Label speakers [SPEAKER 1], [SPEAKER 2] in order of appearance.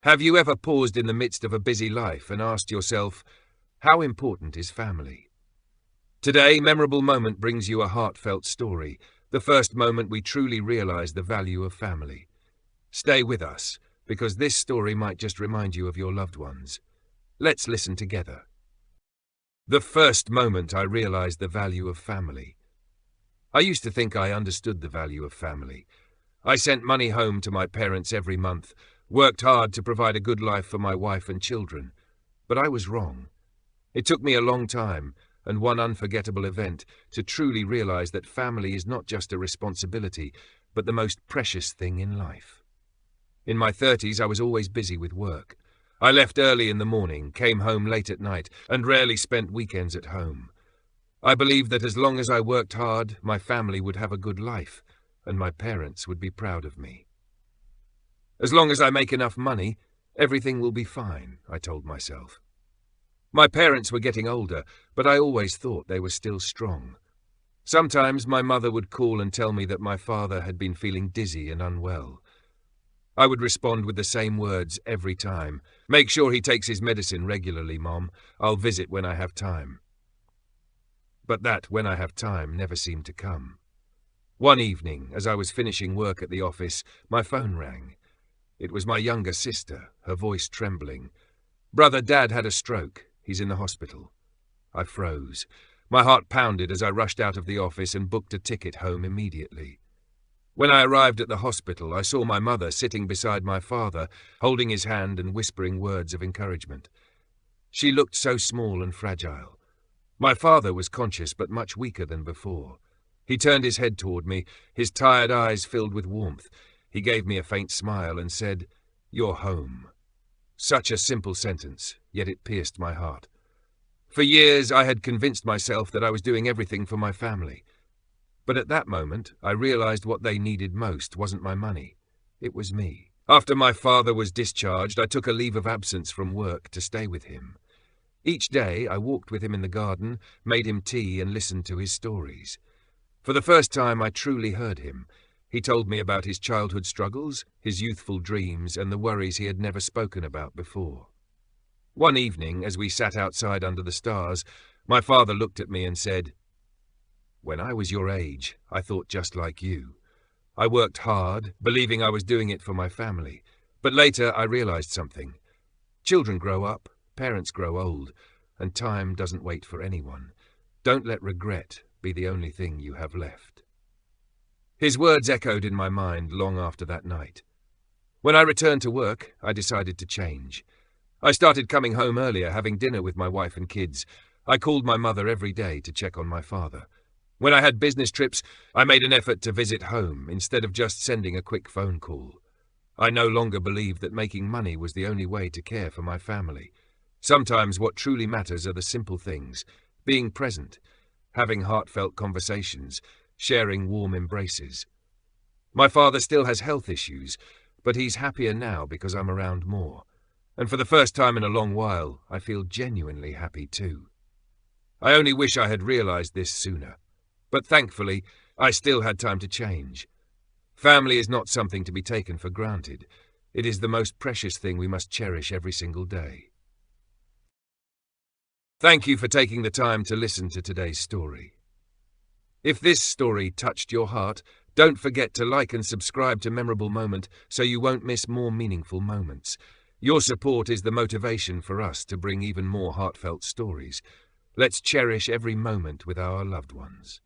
[SPEAKER 1] Have you ever paused in the midst of a busy life and asked yourself, how important is family? Today, Memorable Moment brings you a heartfelt story, the first moment we truly realize the value of family. Stay with us, because this story might just remind you of your loved ones. Let's listen together. The first moment I realized the value of family. I used to think I understood the value of family. I sent money home to my parents every month, worked hard to provide a good life for my wife and children. But I was wrong. It took me a long time, and one unforgettable event, to truly realize that family is not just a responsibility, but the most precious thing in life. In my 30s, I was always busy with work. I left early in the morning, came home late at night, and rarely spent weekends at home. I believed that as long as I worked hard, my family would have a good life, and my parents would be proud of me. As long as I make enough money, everything will be fine, I told myself. My parents were getting older, but I always thought they were still strong. Sometimes my mother would call and tell me that my father had been feeling dizzy and unwell. I would respond with the same words every time. Make sure he takes his medicine regularly, Mom. I'll visit when I have time. But that when I have time never seemed to come. One evening, as I was finishing work at the office, my phone rang. It was my younger sister, her voice trembling. Brother, Dad had a stroke. He's in the hospital. I froze. My heart pounded as I rushed out of the office and booked a ticket home immediately. When I arrived at the hospital, I saw my mother sitting beside my father, holding his hand and whispering words of encouragement. She looked so small and fragile. My father was conscious but much weaker than before. He turned his head toward me, his tired eyes filled with warmth. He gave me a faint smile and said, "You're home." Such a simple sentence, yet it pierced my heart. For years I had convinced myself that I was doing everything for my family. But at that moment, I realized what they needed most wasn't my money. It was me. After my father was discharged, I took a leave of absence from work to stay with him. Each day, I walked with him in the garden, made him tea and listened to his stories. For the first time, I truly heard him. He told me about his childhood struggles, his youthful dreams, and the worries he had never spoken about before. One evening, as we sat outside under the stars, my father looked at me and said, "When I was your age, I thought just like you. I worked hard, believing I was doing it for my family. But later I realized something. Children grow up, parents grow old, and time doesn't wait for anyone. Don't let regret be the only thing you have left." His words echoed in my mind long after that night. When I returned to work, I decided to change. I started coming home earlier, having dinner with my wife and kids. I called my mother every day to check on my father. When I had business trips, I made an effort to visit home instead of just sending a quick phone call. I no longer believed that making money was the only way to care for my family. Sometimes what truly matters are the simple things: being present, having heartfelt conversations, sharing warm embraces. My father still has health issues, but he's happier now because I'm around more. And for the first time in a long while, I feel genuinely happy too. I only wish I had realized this sooner. But thankfully, I still had time to change. Family is not something to be taken for granted. It is the most precious thing we must cherish every single day. Thank you for taking the time to listen to today's story. If this story touched your heart, don't forget to like and subscribe to Memorable Moment so you won't miss more meaningful moments. Your support is the motivation for us to bring even more heartfelt stories. Let's cherish every moment with our loved ones.